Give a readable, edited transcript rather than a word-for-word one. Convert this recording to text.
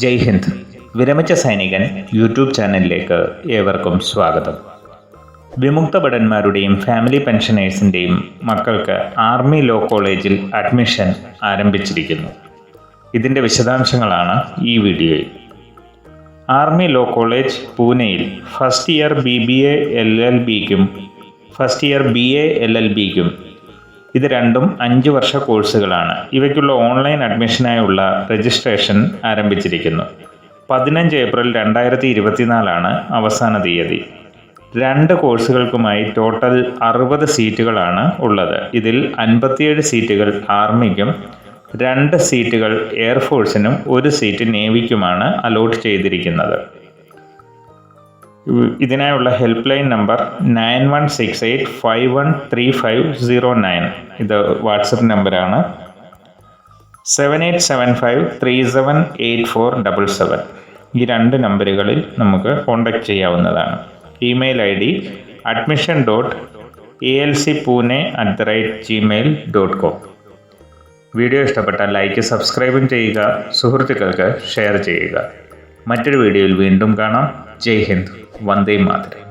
ജയ് ഹിന്ദ്. വിരമിച്ച സൈനികൻ യൂട്യൂബ് ചാനലിലേക്ക് ഏവർക്കും സ്വാഗതം. വിമുക്ത ഭടന്മാരുടെയും ഫാമിലി പെൻഷനേഴ്സിൻ്റെയും മക്കൾക്ക് ആർമി ലോ കോളേജിൽ അഡ്മിഷൻ ആരംഭിച്ചിരിക്കുന്നു. ഇതിൻ്റെ വിശദാംശങ്ങളാണ് ഈ വീഡിയോയിൽ. ആർമി ലോ കോളേജ് പൂനെയിൽ ഫസ്റ്റ് ഇയർ BBA LLBക്കും ഫസ്റ്റ് ഇയർ BA LLBക്കും ഇത് രണ്ടും 5 വർഷ കോഴ്സുകളാണ്. ഇവയ്ക്കുള്ള ഓൺലൈൻ അഡ്മിഷനായുള്ള രജിസ്ട്രേഷൻ ആരംഭിച്ചിരിക്കുന്നു. 15 ഏപ്രിൽ 2024 അവസാന തീയതി. 2 കോഴ്സുകൾക്കുമായി ടോട്ടൽ 60 സീറ്റുകളാണ് ഉള്ളത്. ഇതിൽ 57 സീറ്റുകൾ ആർമിക്കും 2 സീറ്റുകൾ എയർഫോഴ്സിനും 1 സീറ്റ് നേവിക്കുമാണ് അലോട്ട് ചെയ്തിരിക്കുന്നത്. ഇതിനായുള്ള ഹെൽപ്പ് ലൈൻ നമ്പർ 9168513509. ഇത് വാട്സപ്പ് നമ്പറാണ്. 7875378477. ഈ 2 നമ്പറുകളിൽ നമുക്ക് കോൺടാക്ട് ചെയ്യാവുന്നതാണ്. Email ID admission.alcpune@gmail.com. വീഡിയോ ഇഷ്ടപ്പെട്ടാൽ ലൈക്ക് സബ്സ്ക്രൈബും ചെയ്യുക, സുഹൃത്തുക്കൾക്ക് ഷെയർ ചെയ്യുക. മറ്റൊരു വീഡിയോയിൽ വീണ്ടും കാണാം. ജയ് ഹിന്ദ്. വന്ദേ മാതരം.